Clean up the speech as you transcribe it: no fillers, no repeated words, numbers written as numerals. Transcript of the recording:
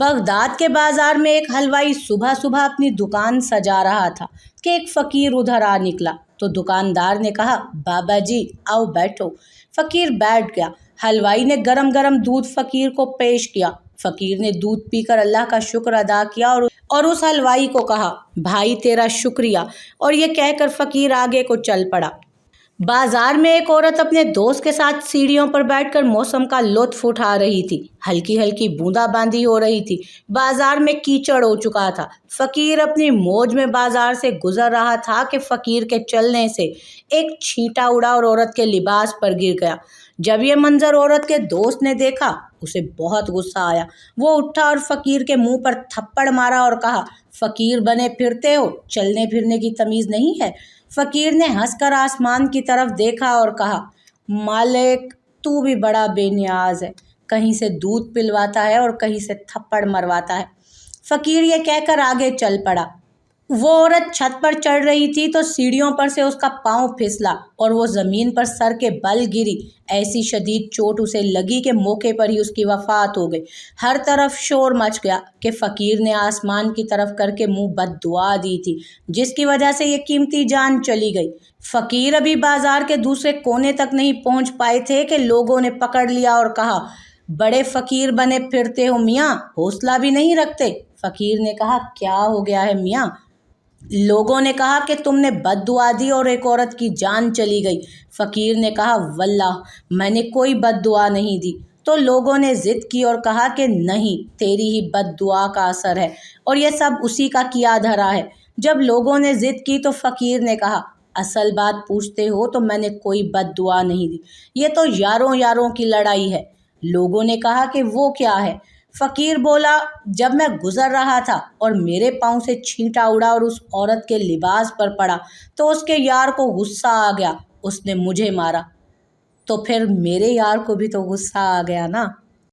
Baghdad کے بازار میں ایک حلوائی صبح صبح اپنی دکان سجا رہا تھا کہ ایک فقیر ادھر آ نکلا تو دکاندار نے کہا، بابا جی آؤ بیٹھو۔ فقیر بیٹھ گیا۔ حلوائی نے گرم گرم دودھ فقیر کو پیش کیا۔ فقیر نے دودھ پی کر اللہ کا شکر ادا کیا اور اس حلوائی کو کہا، بھائی تیرا شکریہ، اور یہ کہہ کر فقیر آگے کو چل پڑا۔ بازار میں ایک عورت اپنے دوست کے ساتھ سیڑھیوں پر بیٹھ کر موسم کا لطف اٹھا رہی تھی۔ ہلکی ہلکی بوندا باندی ہو رہی تھی۔ بازار میں کیچڑ ہو چکا تھا۔ فقیر اپنی موج میں بازار سے گزر رہا تھا کہ فقیر کے چلنے سے ایک چھینٹا اڑا اور عورت کے لباس پر گر گیا۔ جب یہ منظر عورت کے دوست نے دیکھا، اسے بہت غصہ آیا۔ وہ اٹھا اور فقیر کے منہ پر تھپڑ مارا اور کہا، فقیر بنے پھرتے ہو، چلنے پھرنے کی تمیز نہیں ہے؟ فقیر نے ہنس کر آسمان کی طرف دیکھا اور کہا، مالک تو بھی بڑا بے نیاز ہے، کہیں سے دودھ پلواتا ہے اور کہیں سے تھپڑ مرواتا ہے۔ فقیر یہ کہہ کر آگے چل پڑا۔ وہ عورت چھت پر چڑھ رہی تھی تو سیڑھیوں پر سے اس کا پاؤں پھسلا اور وہ زمین پر سر کے بل گری۔ ایسی شدید چوٹ اسے لگی کہ موقع پر ہی اس کی وفات ہو گئی۔ ہر طرف شور مچ گیا کہ فقیر نے آسمان کی طرف کر کے منہ بد دعا دی تھی، جس کی وجہ سے یہ قیمتی جان چلی گئی۔ فقیر ابھی بازار کے دوسرے کونے تک نہیں پہنچ پائے تھے کہ لوگوں نے پکڑ لیا اور کہا، بڑے فقیر بنے پھرتے ہو میاں، حوصلہ بھی نہیں رکھتے۔ فقیر نے کہا، کیا ہو گیا ہے میاں؟ لوگوں نے کہا کہ تم نے بد دعا دی اور ایک عورت کی جان چلی گئی۔ فقیر نے کہا، واللہ میں نے کوئی بد دعا نہیں دی۔ تو لوگوں نے ضد کی اور کہا کہ نہیں، تیری ہی بد دعا کا اثر ہے اور یہ سب اسی کا کیا دھرا ہے۔ جب لوگوں نے ضد کی تو فقیر نے کہا، اصل بات پوچھتے ہو تو میں نے کوئی بد دعا نہیں دی، یہ تو یاروں یاروں کی لڑائی ہے۔ لوگوں نے کہا کہ وہ کیا ہے؟ فقیر بولا، جب میں گزر رہا تھا اور میرے پاؤں سے چھینٹا اڑا اور اس عورت کے لباس پر پڑا تو اس کے یار کو غصہ آ گیا، اس نے مجھے مارا، تو پھر میرے یار کو بھی تو غصہ آ گیا نا۔